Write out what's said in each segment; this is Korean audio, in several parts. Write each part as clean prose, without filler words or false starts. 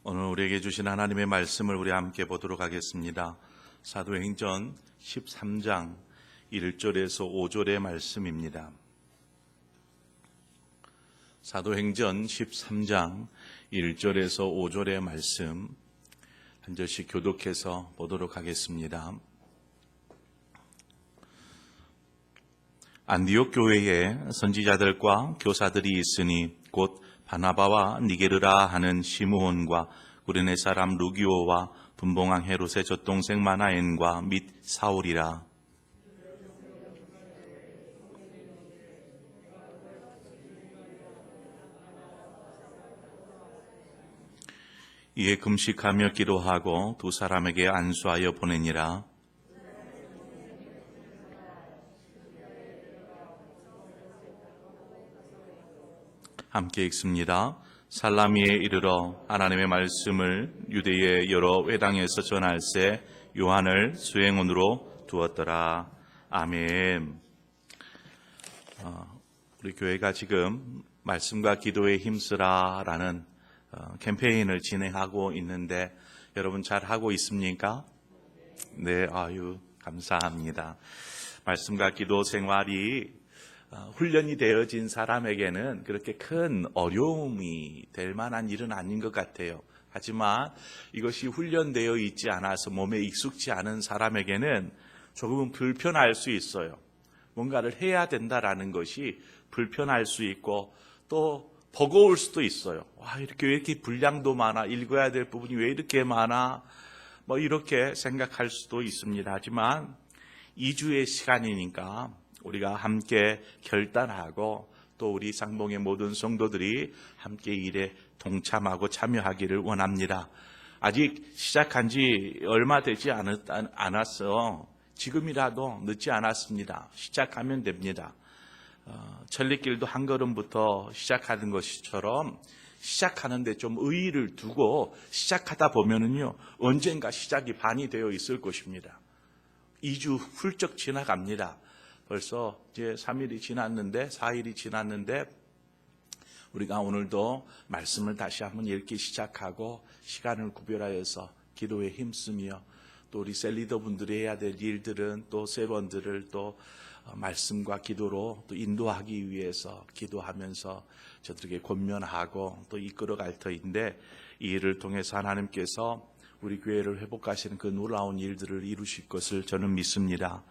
오늘 우리에게 주신 하나님의 말씀을 우리 함께 보도록 하겠습니다. 사도행전 13장 1절에서 5절의 말씀입니다. 사도행전 13장 1절에서 5절의 말씀 한 절씩 교독해서 보도록 하겠습니다. 안디옥 교회에 선지자들과 교사들이 있으니 곧 바나바와 니게르라 하는 시므온과 구레네 사람 루기오와 분봉왕 헤롯의 젖동생 마나엔과 및 사울이라. 이에 금식하며 기도하고 두 사람에게 안수하여 보내니라. 함께 읽습니다. 살라미에 이르러 하나님의 말씀을 유대의 여러 회당에서 전할세 요한을 수행원으로 두었더라. 아멘. 우리 교회가 지금 말씀과 기도에 힘쓰라라는 캠페인을 진행하고 있는데 여러분 잘 하고 있습니까? 네, 감사합니다. 말씀과 기도 생활이 훈련이 되어진 사람에게는 그렇게 큰 어려움이 될 만한 일은 아닌 것 같아요. 하지만 이것이 훈련되어 있지 않아서 몸에 익숙지 않은 사람에게는 조금은 불편할 수 있어요. 뭔가를 해야 된다라는 것이 불편할 수 있고 또 버거울 수도 있어요. 이렇게 왜 이렇게 분량도 많아? 읽어야 될 부분이 왜 이렇게 많아? 이렇게 생각할 수도 있습니다. 하지만 2주의 시간이니까 우리가 함께 결단하고 또 우리 상봉의 모든 성도들이 함께 일에 동참하고 참여하기를 원합니다. 아직 시작한 지 얼마 되지 않았어. 지금이라도 늦지 않았습니다. 시작하면 됩니다. 천리길도 한 걸음부터 시작하는 것처럼 시작하는데 좀 의의를 두고 시작하다 보면은요 언젠가 시작이 반이 되어 있을 것입니다. 2주 훌쩍 지나갑니다. 벌써 이제 3일이 지났는데 4일이 지났는데 우리가 오늘도 말씀을 다시 한번 읽기 시작하고 시간을 구별하여서 기도에 힘쓰며 또 우리 셀리더분들이 해야 될 일들은 또 세번들을 또 말씀과 기도로 또 인도하기 위해서 기도하면서 저들에게 권면하고 또 이끌어갈 터인데 이 일을 통해서 하나님께서 우리 교회를 회복하시는 그 놀라운 일들을 이루실 것을 저는 믿습니다.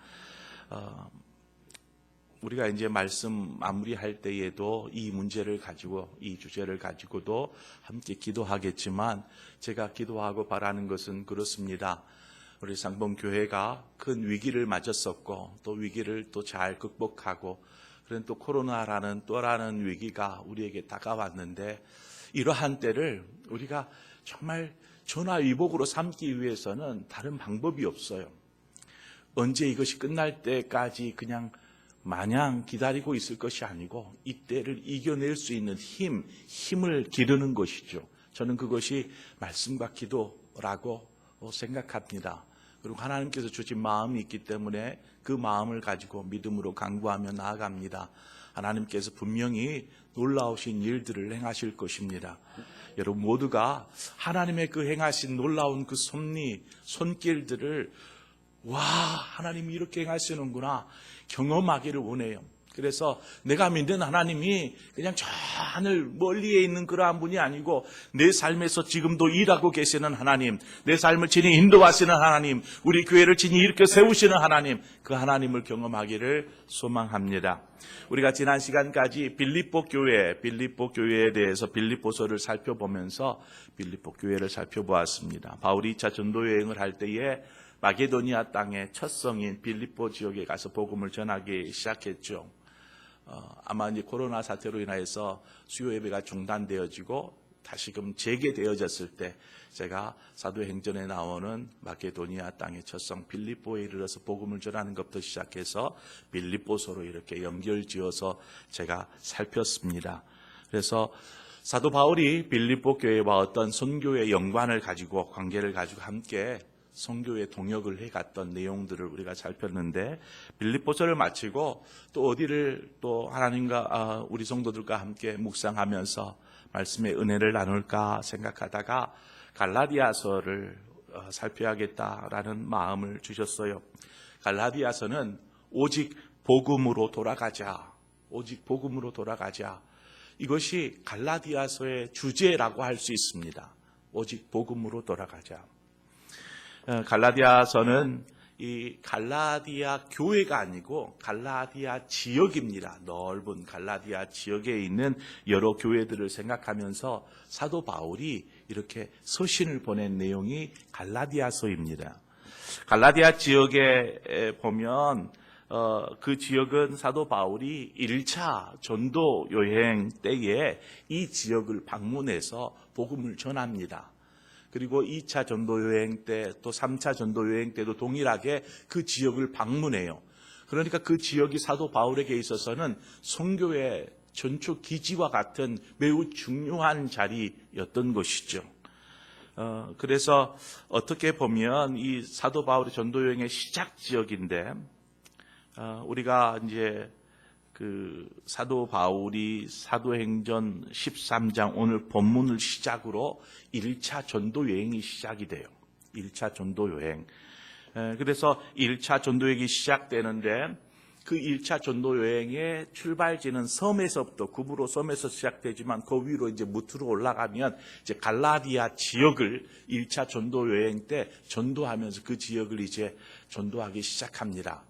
우리가 이제 말씀 마무리할 때에도 이 문제를 가지고 이 주제를 가지고도 함께 기도하겠지만 제가 기도하고 바라는 것은 그렇습니다. 우리 상봉교회가 큰 위기를 맞았었고 또 위기를 또 잘 극복하고 그런 또 코로나라는 또라는 위기가 우리에게 다가왔는데 이러한 때를 우리가 정말 전화위복으로 삼기 위해서는 다른 방법이 없어요. 언제 이것이 끝날 때까지 그냥 마냥 기다리고 있을 것이 아니고 이 때를 이겨낼 수 있는 힘을 기르는 것이죠. 저는 그것이 말씀과 기도라고 생각합니다. 그리고 하나님께서 주신 마음이 있기 때문에 그 마음을 가지고 믿음으로 간구하며 나아갑니다. 하나님께서 분명히 놀라우신 일들을 행하실 것입니다. 여러분 모두가 하나님의 그 행하신 놀라운 그 손길들을 하나님이 이렇게 행하시는구나 경험하기를 원해요. 그래서 내가 믿는 하나님이 그냥 저 하늘 멀리에 있는 그러한 분이 아니고 내 삶에서 지금도 일하고 계시는 하나님, 내 삶을 친히 인도하시는 하나님, 우리 교회를 친히 일으켜 세우시는 하나님, 그 하나님을 경험하기를 소망합니다. 우리가 지난 시간까지 빌립보 교회에 대해서 빌립보서를 살펴보면서 빌립보 교회를 살펴보았습니다. 바울이 2차 전도 여행을 할 때에 마게도니아 땅의 첫 성인 빌립보 지역에 가서 복음을 전하기 시작했죠. 아마 이제 코로나 사태로 인해서 수요 예배가 중단되어지고 다시금 재개되어졌을 때 제가 사도행전에 나오는 마게도니아 땅의 첫 성 빌립보에 이르러서 복음을 전하는 것부터 시작해서 빌립보서로 이렇게 연결지어서 제가 살폈습니다. 그래서 사도 바울이 빌립보 교회와 어떤 선교의 연관을 가지고 관계를 가지고 함께 선교의 동역을 해갔던 내용들을 우리가 살폈는데 빌립보서를 마치고 또 어디를 또 하나님과 우리 성도들과 함께 묵상하면서 말씀의 은혜를 나눌까 생각하다가 갈라디아서를 살펴야겠다라는 마음을 주셨어요. 갈라디아서는 오직 복음으로 돌아가자. 오직 복음으로 돌아가자. 이것이 갈라디아서의 주제라고 할 수 있습니다. 오직 복음으로 돌아가자. 갈라디아서는 이 갈라디아 교회가 아니고 갈라디아 지역입니다. 넓은 갈라디아 지역에 있는 여러 교회들을 생각하면서 사도 바울이 이렇게 서신을 보낸 내용이 갈라디아서입니다. 갈라디아 지역에 보면 그 지역은 사도 바울이 1차 전도 여행 때에 이 지역을 방문해서 복음을 전합니다. 그리고 2차 전도 여행 때 또 3차 전도 여행 때도 동일하게 그 지역을 방문해요. 그러니까 그 지역이 사도 바울에게 있어서는 선교의 전초 기지와 같은 매우 중요한 자리였던 것이죠. 그래서 어떻게 보면 이 사도 바울의 전도 여행의 시작 지역인데 우리가 이제 그 사도 바울이 사도행전 13장 오늘 본문을 시작으로 1차 전도 여행이 시작이 돼요. 1차 전도 여행. 그래서 1차 전도 여행이 시작되는데 그 1차 전도 여행의 출발지는 섬에서부터 구브로 섬에서 시작되지만 그 위로 이제 무트로 올라가면 이제 갈라디아 지역을 1차 전도 여행 때 전도하면서 그 지역을 이제 전도하기 시작합니다.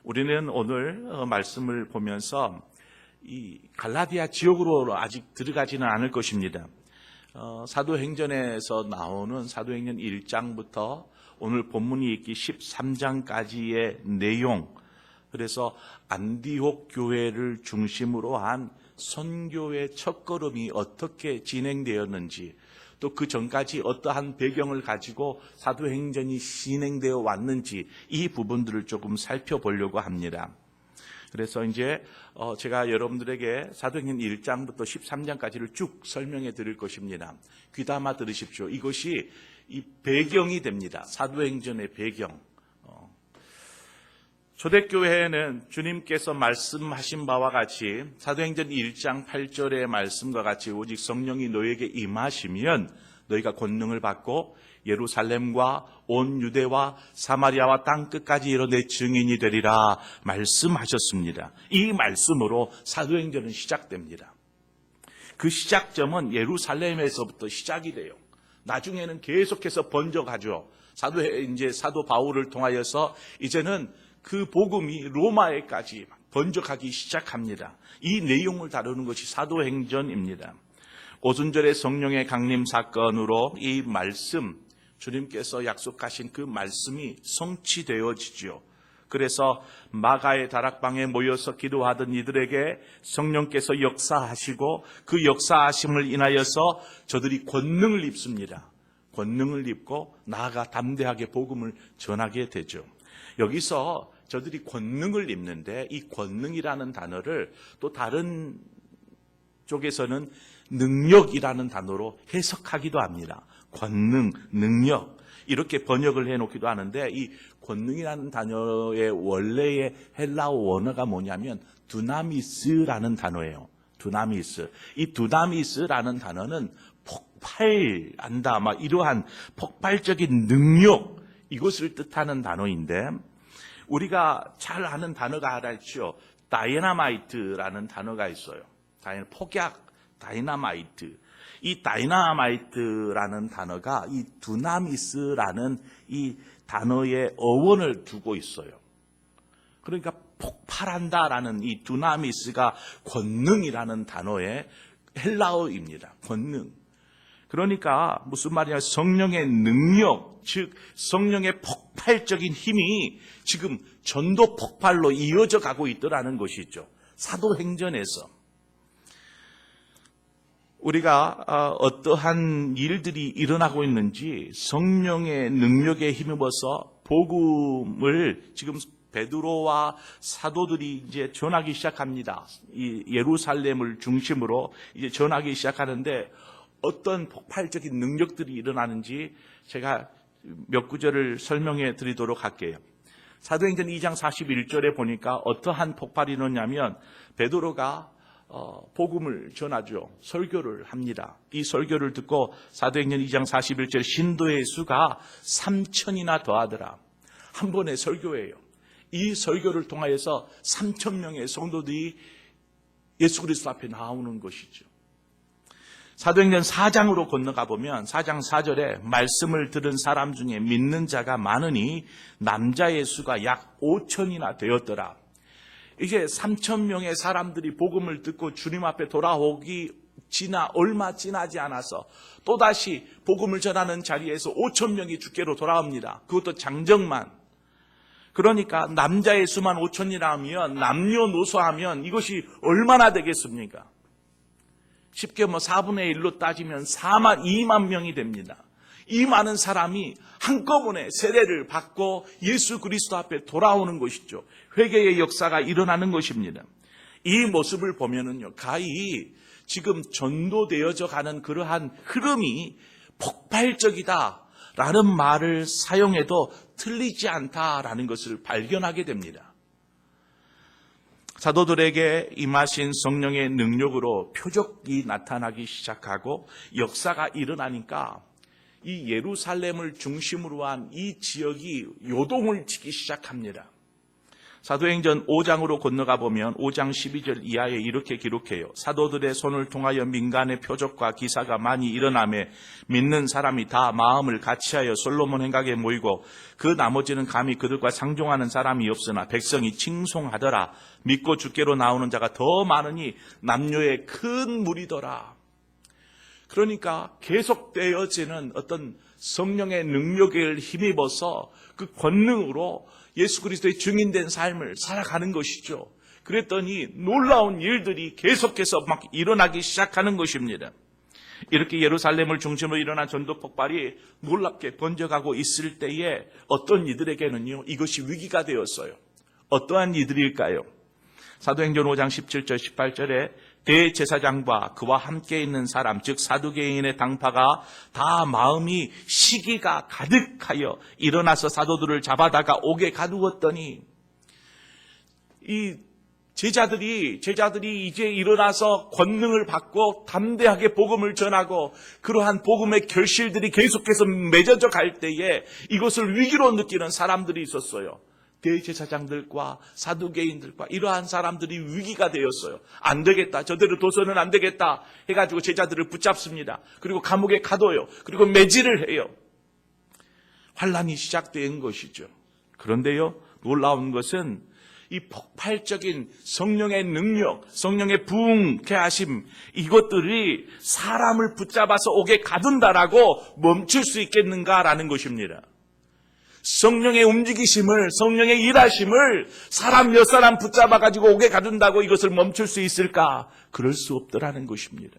우리는 오늘 말씀을 보면서 이 갈라디아 지역으로 아직 들어가지는 않을 것입니다. 사도행전에서 나오는 사도행전 1장부터 오늘 본문이 있기 13장까지의 내용, 그래서 안디옥 교회를 중심으로 한 선교의 첫걸음이 어떻게 진행되었는지, 또 그 전까지 어떠한 배경을 가지고 사도행전이 진행되어 왔는지 이 부분들을 조금 살펴보려고 합니다. 그래서 이제 제가 여러분들에게 사도행전 1장부터 13장까지를 쭉 설명해 드릴 것입니다. 귀담아 들으십시오. 이것이 이 배경이 됩니다. 사도행전의 배경. 초대교회에는 주님께서 말씀하신 바와 같이 사도행전 1장 8절의 말씀과 같이 오직 성령이 너에게 임하시면 너희가 권능을 받고 예루살렘과 온 유대와 사마리아와 땅끝까지 이르러 내 증인이 되리라 말씀하셨습니다. 이 말씀으로 사도행전은 시작됩니다. 그 시작점은 예루살렘에서부터 시작이 돼요. 나중에는 계속해서 번져가죠. 사도 바울을 통하여서 이제는 그 복음이 로마에까지 번져가기 시작합니다. 이 내용을 다루는 것이 사도행전입니다. 오순절의 성령의 강림 사건으로 이 말씀, 주님께서 약속하신 그 말씀이 성취되어지죠. 그래서 마가의 다락방에 모여서 기도하던 이들에게 성령께서 역사하시고 그 역사하심을 인하여서 저들이 권능을 입습니다. 권능을 입고 나아가 담대하게 복음을 전하게 되죠. 여기서 저들이 권능을 입는데 이 권능이라는 단어를 또 다른 쪽에서는 능력이라는 단어로 해석하기도 합니다. 권능, 능력 이렇게 번역을 해놓기도 하는데 이 권능이라는 단어의 원래의 헬라어 원어가 뭐냐면 두나미스라는 단어예요. 두나미스. 이 두나미스라는 단어는 폭발한다, 막 이러한 폭발적인 능력 이것을 뜻하는 단어인데 우리가 잘 아는 단어가 하나 있죠. 다이너마이트라는 단어가 있어요. 폭약, 다이너마이트. 이 다이너마이트라는 단어가 이 두나미스라는 이 단어의 어원을 두고 있어요. 그러니까 폭발한다라는 이 두나미스가 권능이라는 단어의 헬라어입니다. 권능. 그러니까 무슨 말이냐, 성령의 능력, 즉 성령의 폭발적인 힘이 지금 전도 폭발로 이어져 가고 있더라는 것이죠. 사도행전에서 우리가 어떠한 일들이 일어나고 있는지 성령의 능력에 힘입어서 복음을 지금 베드로와 사도들이 이제 전하기 시작합니다. 이 예루살렘을 중심으로 이제 전하기 시작하는데 어떤 폭발적인 능력들이 일어나는지 제가 몇 구절을 설명해 드리도록 할게요. 사도행전 2장 41절에 보니까 어떠한 폭발이 일어나냐면 베드로가 복음을 전하죠. 설교를 합니다. 이 설교를 듣고 사도행전 2장 41절 신도의 수가 3,000이나 더하더라. 한 번의 설교예요. 이 설교를 통하여서 3,000명의 성도들이 예수 그리스도 앞에 나오는 것이죠. 사도행전 4장으로 건너가 보면 4장 4절에 말씀을 들은 사람 중에 믿는 자가 많으니 남자의 수가 약 5,000이나 되었더라. 이제 3,000명의 사람들이 복음을 듣고 주님 앞에 돌아오기 얼마 지나지 않아서 또다시 복음을 전하는 자리에서 5,000명이 주께로 돌아옵니다. 그것도 장정만. 그러니까 남자의 수만 5,000이라면 남녀노소하면 이것이 얼마나 되겠습니까? 쉽게 4분의 1로 따지면 2만 명이 됩니다. 이 많은 사람이 한꺼번에 세례를 받고 예수 그리스도 앞에 돌아오는 것이죠. 회개의 역사가 일어나는 것입니다. 이 모습을 보면은요, 가히 지금 전도되어져 가는 그러한 흐름이 폭발적이다라는 말을 사용해도 틀리지 않다라는 것을 발견하게 됩니다. 사도들에게 임하신 성령의 능력으로 표적이 나타나기 시작하고 역사가 일어나니까 이 예루살렘을 중심으로 한 이 지역이 요동을 치기 시작합니다. 사도행전 5장으로 건너가 보면 5장 12절 이하에 이렇게 기록해요. 사도들의 손을 통하여 민간의 표적과 기사가 많이 일어나며 믿는 사람이 다 마음을 같이하여 솔로몬 행각에 모이고 그 나머지는 감히 그들과 상종하는 사람이 없으나 백성이 칭송하더라. 믿고 주께로 나오는 자가 더 많으니 남녀의 큰 무리더라. 그러니까 계속되어지는 어떤 성령의 능력을 힘입어서 그 권능으로 예수 그리스도의 증인된 삶을 살아가는 것이죠. 그랬더니 놀라운 일들이 계속해서 막 일어나기 시작하는 것입니다. 이렇게 예루살렘을 중심으로 일어난 전도 폭발이 놀랍게 번져가고 있을 때에 어떤 이들에게는요, 이것이 위기가 되었어요. 어떠한 이들일까요? 사도행전 5장 17절 18절에 대제사장과 그와 함께 있는 사람, 즉 사두개인의 당파가 다 마음이 시기가 가득하여 일어나서 사도들을 잡아다가 옥에 가두었더니 이 제자들이 이제 일어나서 권능을 받고 담대하게 복음을 전하고 그러한 복음의 결실들이 계속해서 맺어져 갈 때에 이것을 위기로 느끼는 사람들이 있었어요. 대제사장들과 사두개인들과 이러한 사람들이 위기가 되었어요. 안 되겠다. 저대로 둬서는 안 되겠다 해가지고 제자들을 붙잡습니다. 그리고 감옥에 가둬요. 그리고 매질을 해요. 환란이 시작된 것이죠. 그런데요, 놀라운 것은 이 폭발적인 성령의 능력, 성령의 부흥케 하심, 이것들이 사람을 붙잡아서 옥에 가둔다라고 멈출 수 있겠는가라는 것입니다. 성령의 움직이심을, 성령의 일하심을 사람 몇 사람 붙잡아가지고 옥에 가둔다고 이것을 멈출 수 있을까? 그럴 수 없더라는 것입니다.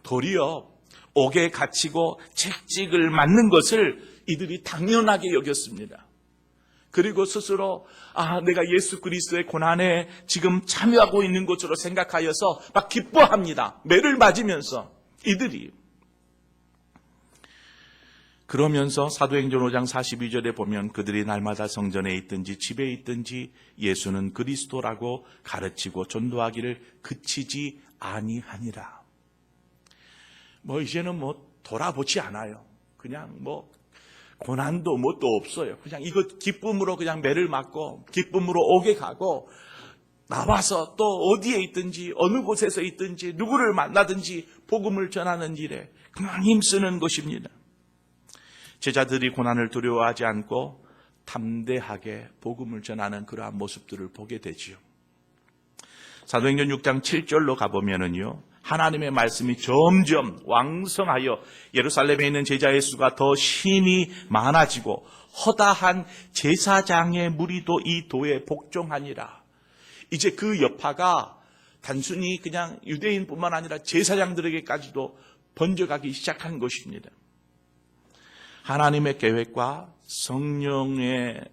도리어 옥에 갇히고 채찍을 맞는 것을 이들이 당연하게 여겼습니다. 그리고 스스로 내가 예수 그리스도의 고난에 지금 참여하고 있는 것으로 생각하여서 막 기뻐합니다. 매를 맞으면서 이들이. 그러면서 사도행전 5장 42절에 보면 그들이 날마다 성전에 있든지 집에 있든지 예수는 그리스도라고 가르치고 전도하기를 그치지 아니하니라. 이제는 돌아보지 않아요. 그냥 고난도 또 없어요. 그냥 이거 기쁨으로 그냥 매를 맞고 기쁨으로 옥에 가고 나와서 또 어디에 있든지 어느 곳에서 있든지 누구를 만나든지 복음을 전하는 일에 그냥 힘쓰는 것입니다. 제자들이 고난을 두려워하지 않고 담대하게 복음을 전하는 그러한 모습들을 보게 되지요. 사도행전 6장 7절로 가보면은요, 하나님의 말씀이 점점 왕성하여 예루살렘에 있는 제자의 수가 더 심히 많아지고 허다한 제사장의 무리도 이 도에 복종하니라. 이제 그 여파가 단순히 그냥 유대인뿐만 아니라 제사장들에게까지도 번져가기 시작한 것입니다. 하나님의 계획과 성령의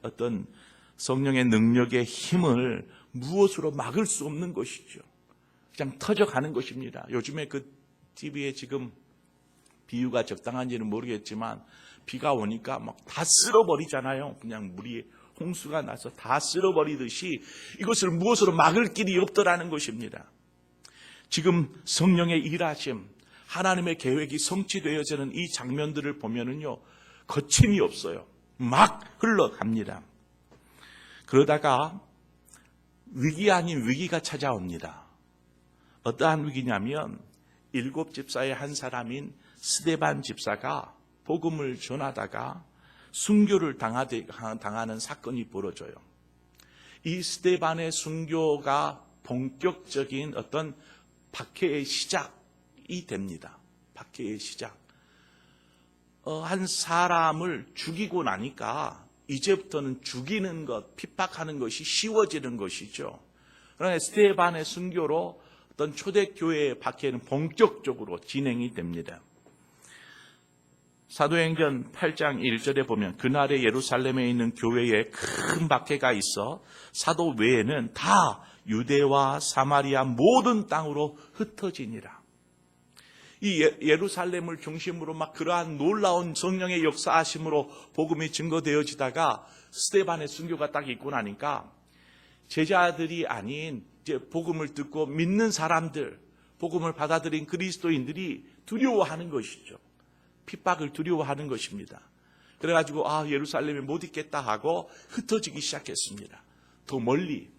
능력의 힘을 무엇으로 막을 수 없는 것이죠. 그냥 터져가는 것입니다. 요즘에 그 TV에 지금 비유가 적당한지는 모르겠지만 비가 오니까 막 다 쓸어버리잖아요. 그냥 물이 홍수가 나서 다 쓸어버리듯이 이것을 무엇으로 막을 길이 없더라는 것입니다. 지금 성령의 일하심, 하나님의 계획이 성취되어지는 이 장면들을 보면은요, 거침이 없어요. 막 흘러갑니다. 그러다가 위기 아닌 위기가 찾아옵니다. 어떠한 위기냐면 7 집사의 한 사람인 스데반 집사가 복음을 전하다가 순교를 당하는 사건이 벌어져요. 이 스데반의 순교가 본격적인 어떤 박해의 시작이 됩니다. 박해의 시작. 한 사람을 죽이고 나니까 이제부터는 죽이는 것, 핍박하는 것이 쉬워지는 것이죠. 그러나 스데반의 순교로 어떤 초대교회의 박해는 본격적으로 진행이 됩니다. 사도행전 8장 1절에 보면 그날에 예루살렘에 있는 교회에 큰 박해가 있어 사도 외에는 다 유대와 사마리아 모든 땅으로 흩어지니라. 이 예루살렘을 중심으로 막 그러한 놀라운 성령의 역사하심으로 복음이 증거되어지다가 스데반의 순교가 딱 있고 나니까 제자들이 아닌 이제 복음을 듣고 믿는 사람들, 복음을 받아들인 그리스도인들이 두려워하는 것이죠. 핍박을 두려워하는 것입니다. 그래가지고 예루살렘에 못 있겠다 하고 흩어지기 시작했습니다. 더 멀리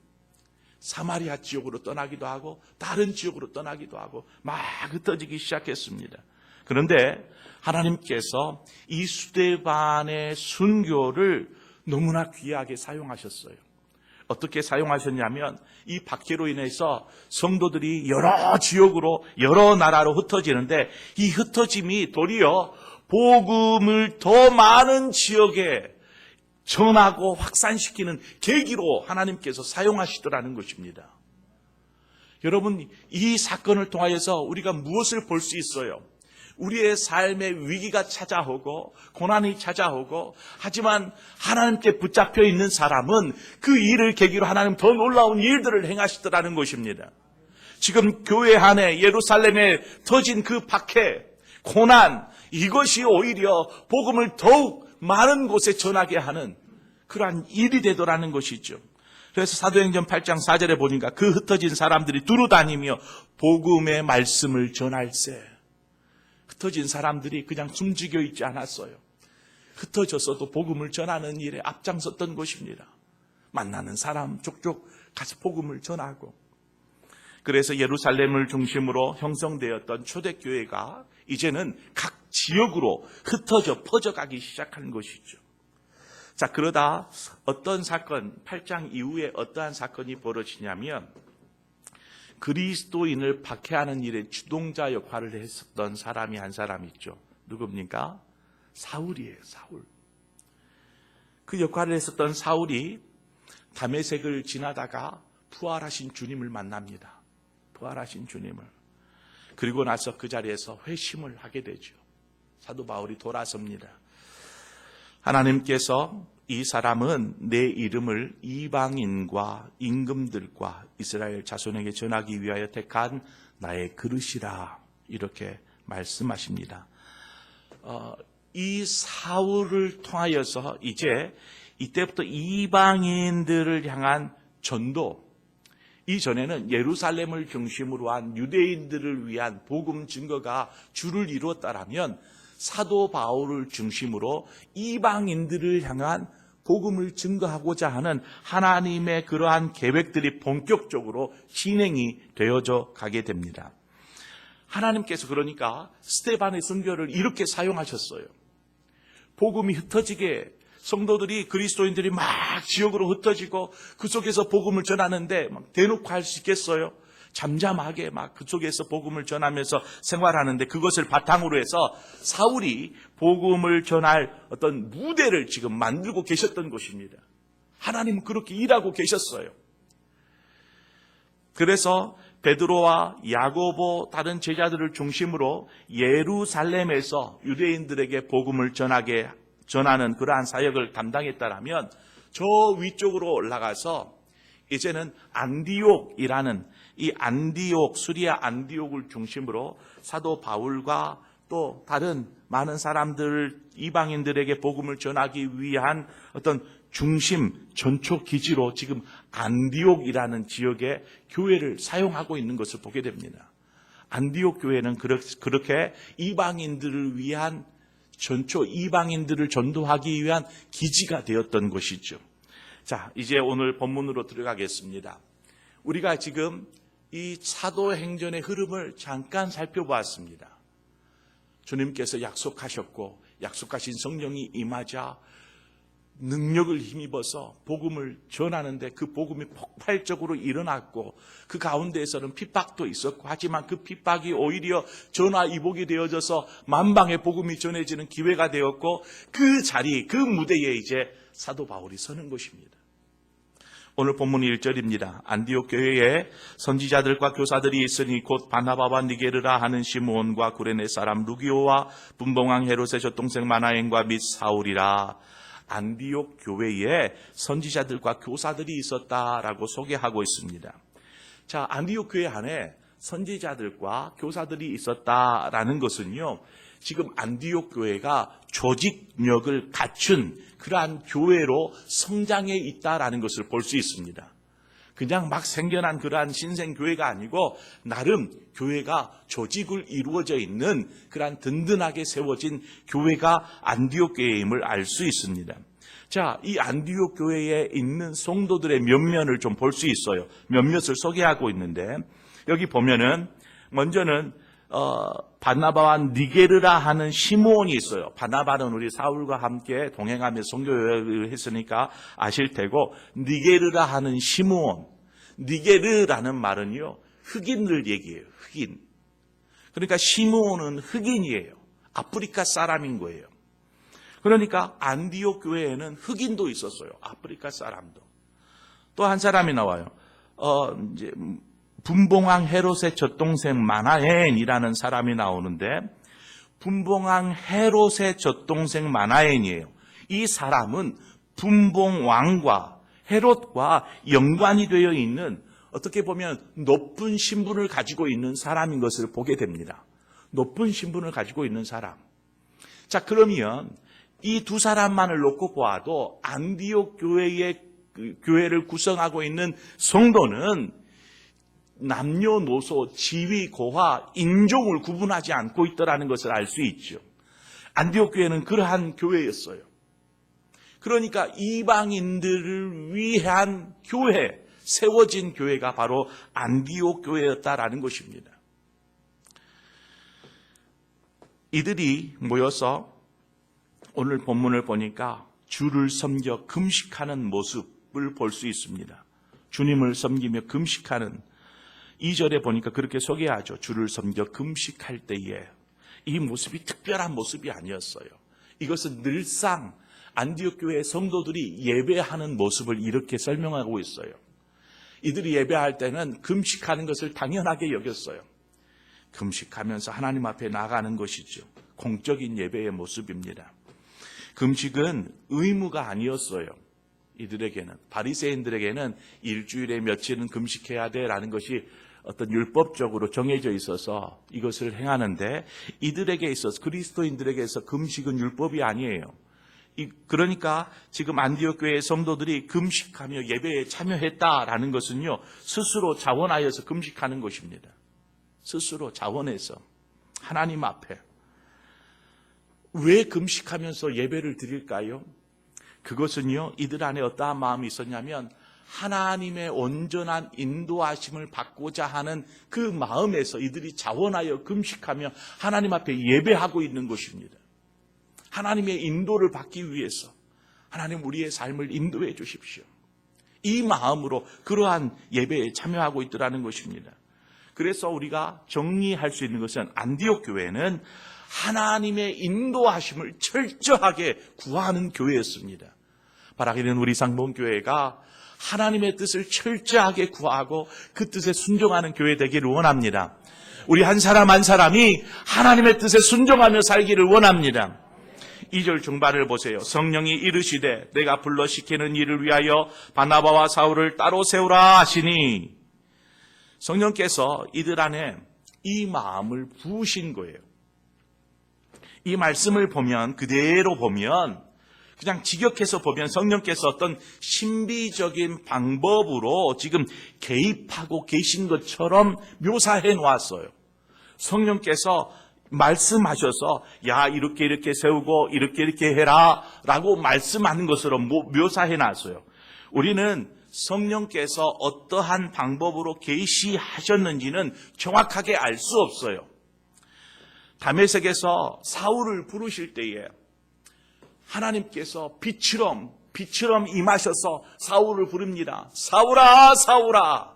사마리아 지역으로 떠나기도 하고 다른 지역으로 떠나기도 하고 막 흩어지기 시작했습니다. 그런데 하나님께서 이 스데반의 순교를 너무나 귀하게 사용하셨어요. 어떻게 사용하셨냐면 이 박해로 인해서 성도들이 여러 지역으로 여러 나라로 흩어지는데 이 흩어짐이 도리어 복음을 더 많은 지역에 전하고 확산시키는 계기로 하나님께서 사용하시더라는 것입니다. 여러분, 이 사건을 통하여서 우리가 무엇을 볼 수 있어요? 우리의 삶에 위기가 찾아오고 고난이 찾아오고 하지만 하나님께 붙잡혀 있는 사람은 그 일을 계기로 하나님 더 놀라운 일들을 행하시더라는 것입니다. 지금 교회 안에 예루살렘에 터진 그 박해, 고난, 이것이 오히려 복음을 더욱 많은 곳에 전하게 하는 그러한 일이 되더라는 것이죠. 그래서 사도행전 8장 4절에 보니까 그 흩어진 사람들이 두루다니며 복음의 말씀을 전할세. 흩어진 사람들이 그냥 숨지겨 있지 않았어요. 흩어져서도 복음을 전하는 일에 앞장섰던 것입니다. 만나는 사람 족족 가서 복음을 전하고. 그래서 예루살렘을 중심으로 형성되었던 초대교회가 이제는 각 지역으로 흩어져 퍼져가기 시작한 것이죠. 자, 그러다 어떤 사건, 8장 이후에 어떠한 사건이 벌어지냐면 그리스도인을 박해하는 일에 주동자 역할을 했었던 사람이 한 사람 있죠. 누굽니까? 사울이에요. 사울. 그 역할을 했었던 사울이 다메섹을 지나다가 부활하신 주님을 만납니다. 부활하신 주님을. 그리고 나서 그 자리에서 회심을 하게 되죠. 사도 바울이 돌아섭니다. 하나님께서 이 사람은 내 이름을 이방인과 임금들과 이스라엘 자손에게 전하기 위하여 택한 나의 그릇이라 이렇게 말씀하십니다. 이 사울을 통하여서 이제 이때부터 이방인들을 향한 전도, 이전에는 예루살렘을 중심으로 한 유대인들을 위한 복음 증거가 주를 이루었다라면 사도 바울을 중심으로 이방인들을 향한 복음을 증거하고자 하는 하나님의 그러한 계획들이 본격적으로 진행이 되어져 가게 됩니다. 하나님께서 그러니까 스데반의 순교를 이렇게 사용하셨어요. 복음이 흩어지게 성도들이 그리스도인들이 막 지역으로 흩어지고 그 속에서 복음을 전하는데 막 대놓고 할 수 있겠어요? 잠잠하게 막 그 속에서 복음을 전하면서 생활하는데 그것을 바탕으로 해서 사울이 복음을 전할 어떤 무대를 지금 만들고 계셨던 것입니다. 하나님은 그렇게 일하고 계셨어요. 그래서 베드로와 야고보 다른 제자들을 중심으로 예루살렘에서 유대인들에게 복음을 전하는 그러한 사역을 담당했다라면 저 위쪽으로 올라가서 이제는 안디옥이라는 이 안디옥, 수리아 안디옥을 중심으로 사도 바울과 또 다른 많은 사람들, 이방인들에게 복음을 전하기 위한 어떤 중심, 전초 기지로 지금 안디옥이라는 지역의 교회를 사용하고 있는 것을 보게 됩니다. 안디옥 교회는 그렇게 이방인들을 위한 이방인들을 전도하기 위한 기지가 되었던 것이죠. 자, 이제 오늘 본문으로 들어가겠습니다. 우리가 지금 이 사도행전의 흐름을 잠깐 살펴보았습니다. 주님께서 약속하셨고 약속하신 성령이 임하자 능력을 힘입어서 복음을 전하는데 그 복음이 폭발적으로 일어났고 그 가운데에서는 핍박도 있었고 하지만 그 핍박이 오히려 전화위복이 되어져서 만방의 복음이 전해지는 기회가 되었고 그 자리, 그 무대에 이제 사도 바울이 서는 것입니다. 오늘 본문 1절입니다. 안디옥 교회에 선지자들과 교사들이 있으니 곧 바나바와 니게르라 하는 시므온과 구레네 사람 루기오와 분봉왕 헤롯의 젖동생 마나엔과 및 사울이라. 안디옥 교회에 선지자들과 교사들이 있었다라고 소개하고 있습니다. 자, 안디옥 교회 안에 선지자들과 교사들이 있었다라는 것은요, 지금 안디옥 교회가 조직력을 갖춘 그러한 교회로 성장해 있다라는 것을 볼 수 있습니다. 그냥 막 생겨난 그러한 신생교회가 아니고 나름 교회가 조직을 이루어져 있는 그러한 든든하게 세워진 교회가 안디옥 교회임을 알 수 있습니다. 자, 이 안디옥 교회에 있는 성도들의 면면을 좀 볼 수 있어요. 몇몇을 소개하고 있는데 여기 보면은 먼저는 바나바와 니게르라 하는 시므온이 있어요. 바나바는 우리 사울과 함께 동행하며 선교여행을 했으니까 아실 테고, 니게르라 하는 시므온. 니게르라는 말은요, 흑인들 얘기예요. 흑인. 그러니까 시므온은 흑인이에요. 아프리카 사람인 거예요. 그러니까 안디옥 교회에는 흑인도 있었어요. 아프리카 사람도. 또 한 사람이 나와요. 이제 분봉왕 헤롯의 젖동생 마나엔이라는 사람이 나오는데, 분봉왕 헤롯의 젖동생 마나엔이에요. 이 사람은 분봉왕과 헤롯과 연관이 되어 있는, 어떻게 보면 높은 신분을 가지고 있는 사람인 것을 보게 됩니다. 높은 신분을 가지고 있는 사람. 자, 그러면 이 두 사람만을 놓고 보아도 안디옥 교회를 구성하고 있는 성도는 남녀노소, 지위, 고하, 인종을 구분하지 않고 있다는 것을 알 수 있죠. 안디옥 교회는 그러한 교회였어요. 그러니까 이방인들을 위한 교회, 세워진 교회가 바로 안디옥 교회였다라는 것입니다. 이들이 모여서 오늘 본문을 보니까 주를 섬겨 금식하는 모습을 볼 수 있습니다. 주님을 섬기며 금식하는, 2절에 보니까 그렇게 소개하죠. 주를 섬겨 금식할 때에. 이 모습이 특별한 모습이 아니었어요. 이것은 늘상 안디옥 교회 성도들이 예배하는 모습을 이렇게 설명하고 있어요. 이들이 예배할 때는 금식하는 것을 당연하게 여겼어요. 금식하면서 하나님 앞에 나가는 것이죠. 공적인 예배의 모습입니다. 금식은 의무가 아니었어요. 이들에게는, 바리새인들에게는 일주일에 며칠은 금식해야 돼라는 것이 어떤 율법적으로 정해져 있어서 이것을 행하는데, 이들에게 있어서, 그리스도인들에게서 금식은 율법이 아니에요. 그러니까 지금 안디옥 교회의 성도들이 금식하며 예배에 참여했다라는 것은요, 스스로 자원하여서 금식하는 것입니다. 스스로 자원해서 하나님 앞에. 왜 금식하면서 예배를 드릴까요? 그것은요, 이들 안에 어떠한 마음이 있었냐면 하나님의 온전한 인도하심을 받고자 하는 그 마음에서 이들이 자원하여 금식하며 하나님 앞에 예배하고 있는 것입니다. 하나님의 인도를 받기 위해서 하나님 우리의 삶을 인도해 주십시오. 이 마음으로 그러한 예배에 참여하고 있더라는 것입니다. 그래서 우리가 정리할 수 있는 것은 안디옥 교회는 하나님의 인도하심을 철저하게 구하는 교회였습니다. 바라기는 우리 상봉교회가 하나님의 뜻을 철저하게 구하고 그 뜻에 순종하는 교회 되기를 원합니다. 우리 한 사람 한 사람이 하나님의 뜻에 순종하며 살기를 원합니다. 2절 중반을 보세요. 성령이 이르시되 내가 불러 시키는 일을 위하여 바나바와 사울을 따로 세우라 하시니, 성령께서 이들 안에 이 마음을 부으신 거예요. 이 말씀을 보면, 그대로 보면, 그냥 직역해서 보면 성령께서 어떤 신비적인 방법으로 지금 개입하고 계신 것처럼 묘사해 놓았어요. 성령께서 말씀하셔서 야 이렇게 이렇게 세우고 이렇게 이렇게 해라 라고 말씀하는 것으로 묘사해 놨어요. 우리는 성령께서 어떠한 방법으로 계시하셨는지는 정확하게 알 수 없어요. 다메섹에서 사울을 부르실 때에 하나님께서 빛처럼 임하셔서 사울을 부릅니다. 사울아 사울아.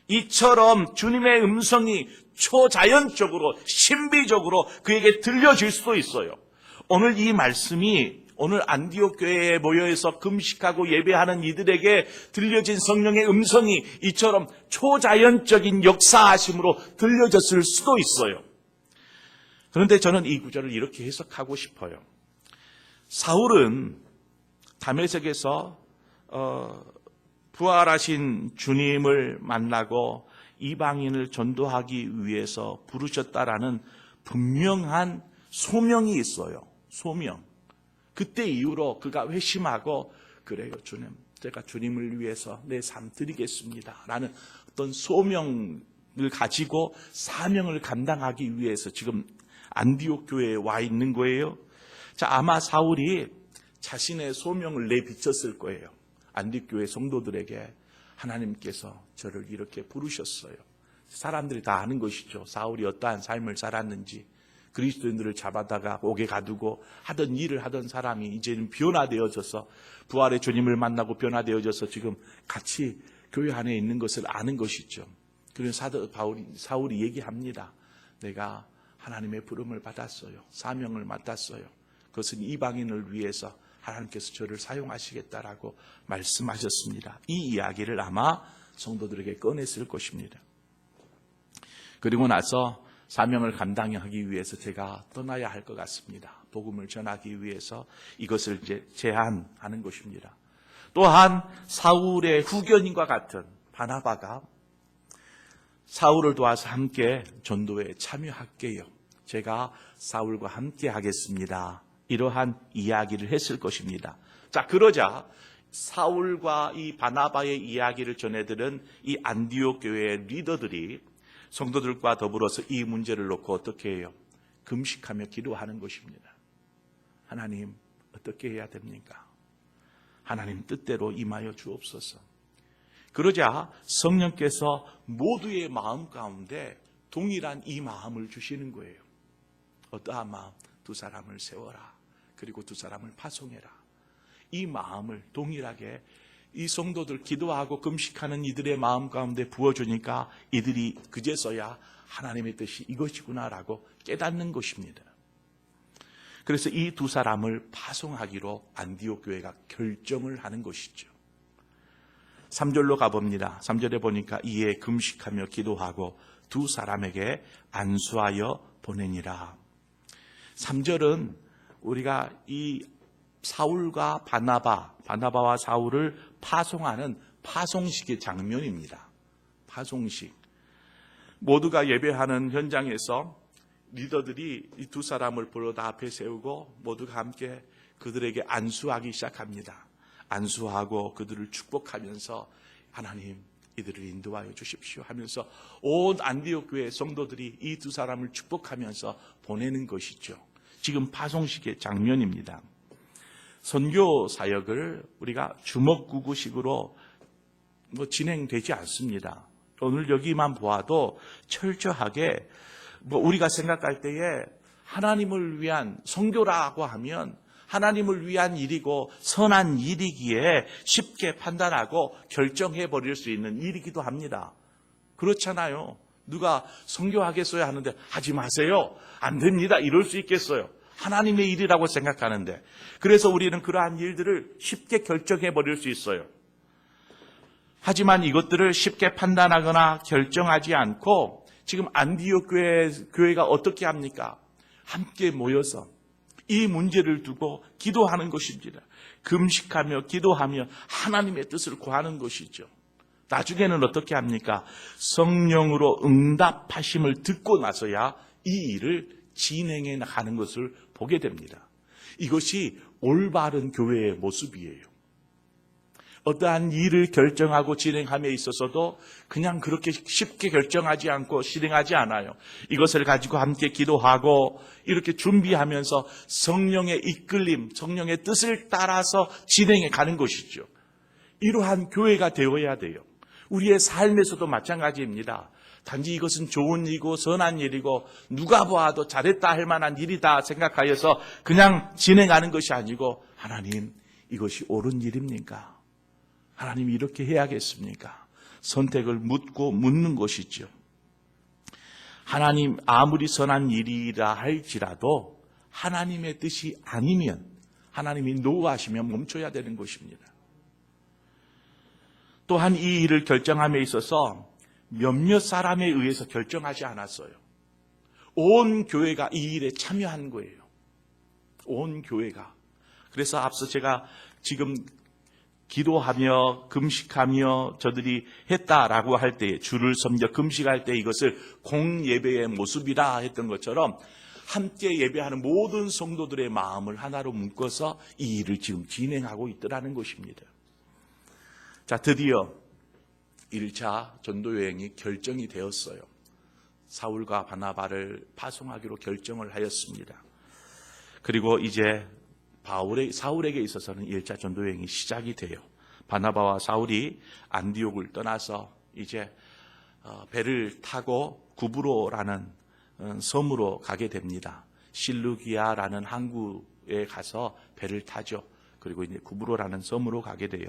이처럼 주님의 음성이 초자연적으로 신비적으로 그에게 들려질 수도 있어요. 오늘 이 말씀이 오늘 안디옥 교회에 모여서 금식하고 예배하는 이들에게 들려진 성령의 음성이 이처럼 초자연적인 역사하심으로 들려졌을 수도 있어요. 그런데 저는 이 구절을 이렇게 해석하고 싶어요. 사울은 다메섹에서 부활하신 주님을 만나고 이방인을 전도하기 위해서 부르셨다라는 분명한 소명이 있어요. 소명. 그때 이후로 그가 회심하고 그래요 주님, 제가 주님을 위해서 내 삶 드리겠습니다 라는 어떤 소명을 가지고 사명을 감당하기 위해서 지금 안디옥 교회에 와 있는 거예요. 자, 아마 사울이 자신의 소명을 내비쳤을 거예요. 안디옥 교회 성도들에게 하나님께서 저를 이렇게 부르셨어요. 사람들이 다 아는 것이죠. 사울이 어떠한 삶을 살았는지. 그리스도인들을 잡아다가 옥에 가두고 하던 일을 하던 사람이 이제는 변화되어져서 부활의 주님을 만나고 변화되어져서 지금 같이 교회 안에 있는 것을 아는 것이죠. 그래서 사울이 얘기합니다. 내가 하나님의 부름을 받았어요. 사명을 맡았어요. 그것은 이방인을 위해서 하나님께서 저를 사용하시겠다라고 말씀하셨습니다. 이 이야기를 아마 성도들에게 꺼냈을 것입니다. 그리고 나서 사명을 감당하기 위해서 제가 떠나야 할 것 같습니다. 복음을 전하기 위해서 이것을 이제 제안하는 것입니다. 또한 사울의 후견인과 같은 바나바가 사울을 도와서 함께 전도에 참여할게요. 제가 사울과 함께 하겠습니다. 이러한 이야기를 했을 것입니다. 자, 그러자 사울과 이 바나바의 이야기를 전해들은 이 안디옥 교회의 리더들이 성도들과 더불어서 이 문제를 놓고 어떻게 해요? 금식하며 기도하는 것입니다. 하나님, 어떻게 해야 됩니까? 하나님 뜻대로 임하여 주옵소서. 그러자 성령께서 모두의 마음 가운데 동일한 이 마음을 주시는 거예요. 어떠한 마음? 두 사람을 세워라. 그리고 두 사람을 파송해라. 이 마음을 동일하게 이 성도들 기도하고 금식하는 이들의 마음 가운데 부어주니까 이들이 그제서야 하나님의 뜻이 이것이구나라고 깨닫는 것입니다. 그래서 이 두 사람을 파송하기로 안디옥 교회가 결정을 하는 것이죠. 3절로 가봅니다. 3절에 보니까 이에 금식하며 기도하고 두 사람에게 안수하여 보내니라. 3절은 우리가 이 사울과 바나바와 사울을 파송하는 파송식의 장면입니다. 파송식. 모두가 예배하는 현장에서 리더들이 이 두 사람을 불러다 앞에 세우고 모두가 함께 그들에게 안수하기 시작합니다. 안수하고 그들을 축복하면서 하나님 이들을 인도하여 주십시오 하면서 온 안디옥 교회 성도들이 이 두 사람을 축복하면서 보내는 것이죠. 지금 파송식의 장면입니다. 선교 사역을 우리가 주먹구구식으로 진행되지 않습니다. 오늘 여기만 보아도 철저하게 우리가 생각할 때에 하나님을 위한 선교라고 하면 하나님을 위한 일이고 선한 일이기에 쉽게 판단하고 결정해 버릴 수 있는 일이기도 합니다. 그렇잖아요. 누가 선교하겠어요 하는데 하지 마세요. 안 됩니다. 이럴 수 있겠어요. 하나님의 일이라고 생각하는데 그래서 우리는 그러한 일들을 쉽게 결정해 버릴 수 있어요. 하지만 이것들을 쉽게 판단하거나 결정하지 않고 지금 안디옥 교회가 어떻게 합니까? 함께 모여서 이 문제를 두고 기도하는 것입니다. 금식하며 기도하며 하나님의 뜻을 구하는 것이죠. 나중에는 어떻게 합니까? 성령으로 응답하심을 듣고 나서야 이 일을 진행해 나가는 것을 보게 됩니다. 이것이 올바른 교회의 모습이에요. 어떠한 일을 결정하고 진행함에 있어서도 그냥 그렇게 쉽게 결정하지 않고 실행하지 않아요. 이것을 가지고 함께 기도하고 이렇게 준비하면서 성령의 이끌림, 성령의 뜻을 따라서 진행해 가는 것이죠. 이러한 교회가 되어야 돼요. 우리의 삶에서도 마찬가지입니다. 단지 이것은 좋은 일이고 선한 일이고 누가 보아도 잘했다 할 만한 일이다 생각하여서 그냥 진행하는 것이 아니고, 하나님, 이것이 옳은 일입니까? 하나님, 이렇게 해야겠습니까? 선택을 묻는 것이죠. 하나님, 아무리 선한 일이라 할지라도 하나님의 뜻이 아니면, 하나님이 노하시면 멈춰야 되는 것입니다. 또한 이 일을 결정함에 있어서 몇몇 사람에 의해서 결정하지 않았어요. 온 교회가 이 일에 참여한 거예요. 온 교회가. 그래서 앞서 제가 지금 기도하며 금식하며 저들이 했다라고 할 때, 주를 섬겨 금식할 때 이것을 공예배의 모습이라 했던 것처럼 함께 예배하는 모든 성도들의 마음을 하나로 묶어서 이 일을 지금 진행하고 있더라는 것입니다. 자, 드디어 1차 전도여행이 결정이 되었어요. 사울과 바나바를 파송하기로 결정을 하였습니다. 그리고 이제 사울에게 있어서는 1차 전도여행이 시작이 돼요. 바나바와 사울이 안디옥을 떠나서 이제 배를 타고 구브로라는 섬으로 가게 됩니다. 실루기아라는 항구에 가서 배를 타죠. 그리고 이제 구브로라는 섬으로 가게 돼요.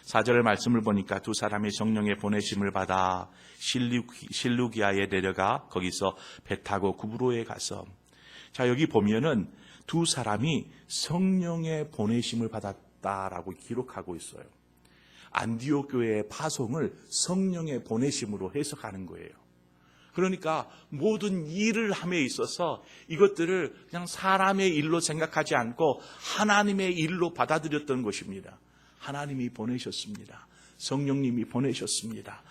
4절 말씀을 보니까 두 사람이 성령의 보내심을 받아 실루기아에 내려가 거기서 배 타고 구브로에 가서, 자, 여기 보면은 두 사람이 성령의 보내심을 받았다라고 기록하고 있어요. 안디옥 교회의 파송을 성령의 보내심으로 해석하는 거예요. 그러니까 모든 일을 함에 있어서 이것들을 그냥 사람의 일로 생각하지 않고 하나님의 일로 받아들였던 것입니다. 하나님이 보내셨습니다. 성령님이 보내셨습니다.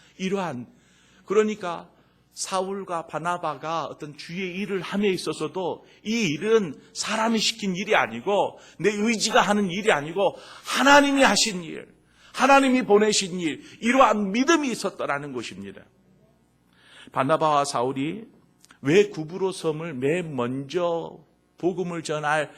그러니까 사울과 바나바가 어떤 주의 일을 함에 있어서도 이 일은 사람이 시킨 일이 아니고 내 의지가 하는 일이 아니고 하나님이 하신 일, 하나님이 보내신 일, 이러한 믿음이 있었다라는 것입니다. 바나바와 사울이 왜 구브로 섬을 맨 먼저 복음을 전할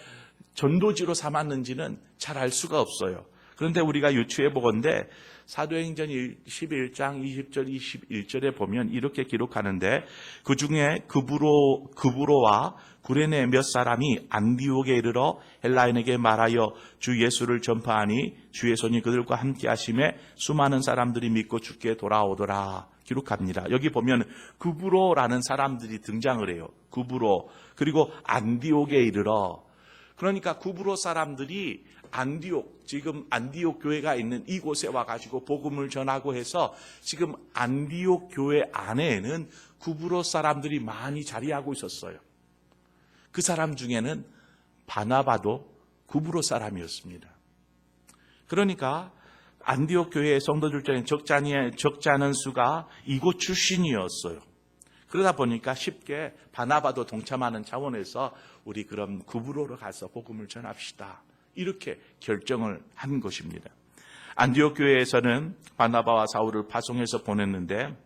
전도지로 삼았는지는 잘 알 수가 없어요. 그런데 우리가 유추해 보건대 사도행전 11장 20절 21절에 보면 이렇게 기록하는데, 그 중에 구브로와 구레네 몇 사람이 안디옥에 이르러 헬라인에게 말하여 주 예수를 전파하니 주의 손이 그들과 함께 하심에 수많은 사람들이 믿고 주께 돌아오더라 기록합니다. 여기 보면 구브로라는 사람들이 등장을 해요. 구브로, 그리고 안디옥에 이르러. 그러니까 구브로 사람들이 지금 안디옥 교회가 있는 이곳에 와가지고 복음을 전하고 해서 지금 안디옥 교회 안에는 구브로 사람들이 많이 자리하고 있었어요. 그 사람 중에는 바나바도 구브로 사람이었습니다. 그러니까 안디옥 교회의 성도들 중에 적지 않은 수가 이곳 출신이었어요. 그러다 보니까 쉽게 바나바도 동참하는 차원에서 우리 그럼 구브로로 가서 복음을 전합시다, 이렇게 결정을 한 것입니다. 안디옥 교회에서는 바나바와 사울을 파송해서 보냈는데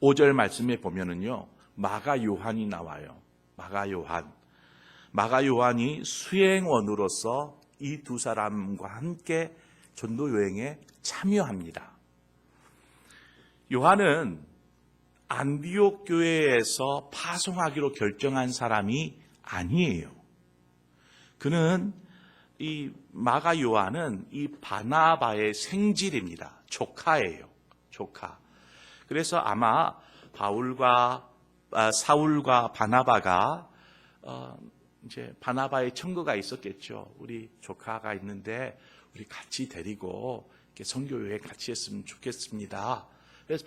5절 말씀에 보면은요, 마가 요한이 나와요. 마가 요한이 수행원으로서 이 두 사람과 함께 전도 여행에 참여합니다. 요한은 안디옥 교회에서 파송하기로 결정한 사람이 아니에요. 그는 이 마가 요한은 이 바나바의 생질입니다. 조카예요. 조카. 그래서 아마 사울과 바나바가 이제 바나바의 청구가 있었겠죠. 우리 조카가 있는데 우리 같이 데리고 이렇게 선교 여행 같이 했으면 좋겠습니다. 그래서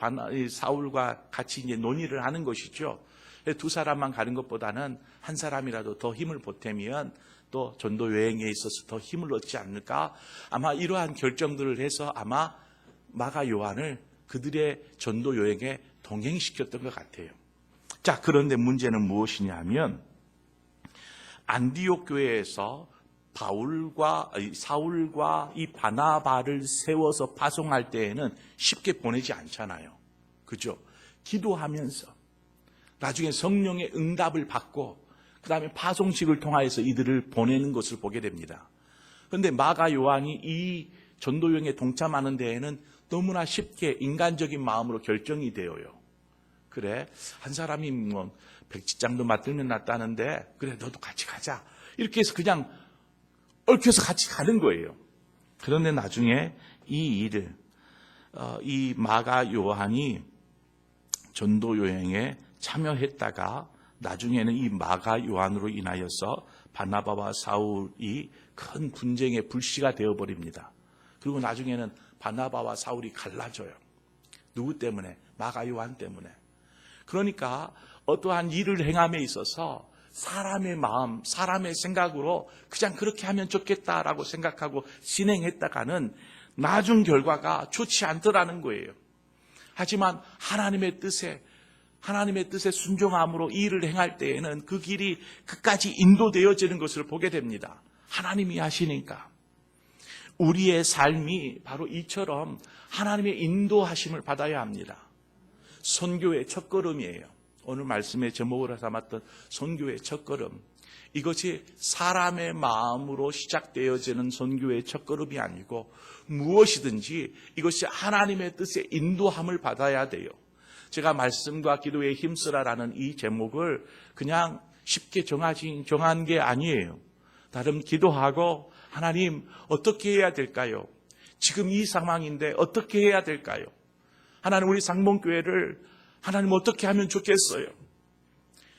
사울과 같이 이제 논의를 하는 것이죠. 두 사람만 가는 것보다는 한 사람이라도 더 힘을 보태면 또 전도 여행에 있어서 더 힘을 얻지 않을까? 아마 이러한 결정들을 해서 아마 마가 요한을 그들의 전도 여행에 동행시켰던 것 같아요. 자, 그런데 문제는 무엇이냐 하면 안디옥 교회에서 사울과 이 바나바를 세워서 파송할 때에는 쉽게 보내지 않잖아요. 그죠? 기도하면서 나중에 성령의 응답을 받고 그 다음에 파송식을 통하여서 이들을 보내는 것을 보게 됩니다. 그런데 마가 요한이 이 전도여행에 동참하는 데에는 너무나 쉽게 인간적인 마음으로 결정이 되어요. 그래, 한 사람이 뭐 백지장도 맞들면 낫다는데 그래 너도 같이 가자 이렇게 해서 그냥 얽혀서 같이 가는 거예요. 그런데 나중에 이 일을 이 마가 요한이 전도 여행에 참여했다가 나중에는 이 마가 요한으로 인하여서 바나바와 사울이 큰 분쟁의 불씨가 되어버립니다. 그리고 나중에는 바나바와 사울이 갈라져요. 누구 때문에? 마가 요한 때문에. 그러니까 어떠한 일을 행함에 있어서 사람의 마음, 사람의 생각으로 그냥 그렇게 하면 좋겠다라고 생각하고 진행했다가는 나중 결과가 좋지 않더라는 거예요. 하지만 하나님의 뜻에 순종함으로 이 일을 행할 때에는 그 길이 끝까지 인도되어지는 것을 보게 됩니다. 하나님이 하시니까. 우리의 삶이 바로 이처럼 하나님의 인도하심을 받아야 합니다. 선교의 첫걸음이에요. 오늘 말씀의 제목으로 삼았던 선교의 첫걸음. 이것이 사람의 마음으로 시작되어지는 선교의 첫걸음이 아니고 무엇이든지 이것이 하나님의 뜻에 인도함을 받아야 돼요. 제가 말씀과 기도에 힘쓰라라는 이 제목을 그냥 쉽게 정한 게 아니에요. 나름 기도하고 하나님 어떻게 해야 될까요? 지금 이 상황인데 어떻게 해야 될까요? 하나님 우리 상봉교회를 하나님 어떻게 하면 좋겠어요?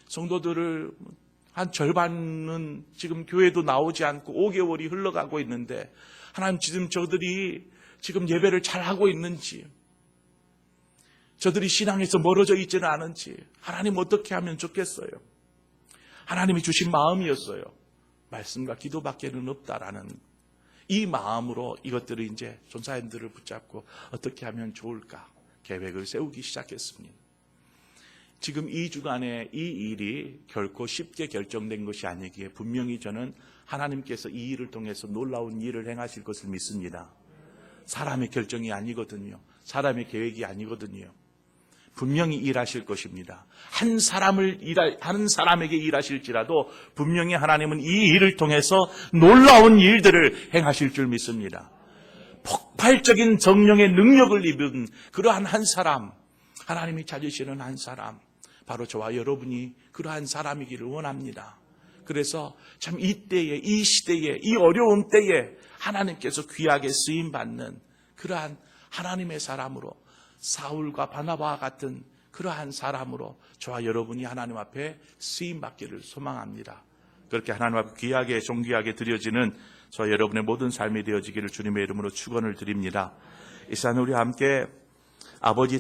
성도들을 한 절반은 지금 교회도 나오지 않고 5개월이 흘러가고 있는데 하나님 지금 저들이 지금 예배를 잘하고 있는지 저들이 신앙에서 멀어져 있지는 않은지 하나님 어떻게 하면 좋겠어요? 하나님이 주신 마음이었어요. 말씀과 기도밖에는 없다라는 이 마음으로 이것들을 이제 전사님들을 붙잡고 어떻게 하면 좋을까 계획을 세우기 시작했습니다. 지금 이 주간에 이 일이 결코 쉽게 결정된 것이 아니기에 분명히 저는 하나님께서 이 일을 통해서 놀라운 일을 행하실 것을 믿습니다. 사람의 결정이 아니거든요. 사람의 계획이 아니거든요. 분명히 일하실 것입니다. 한 사람에게 일하실지라도 분명히 하나님은 이 일을 통해서 놀라운 일들을 행하실 줄 믿습니다. 폭발적인 성령의 능력을 입은 그러한 한 사람, 하나님이 찾으시는 한 사람, 바로 저와 여러분이 그러한 사람이기를 원합니다. 그래서 참 이때에, 이 시대에, 이 어려운 때에 하나님께서 귀하게 쓰임받는 그러한 하나님의 사람으로 사울과 바나바와 같은 그러한 사람으로 저와 여러분이 하나님 앞에 쓰임받기를 소망합니다. 그렇게 하나님 앞에 귀하게 존귀하게 드려지는 저와 여러분의 모든 삶이 되어지기를 주님의 이름으로 축원을 드립니다. 이 시간 우리 함께 아버지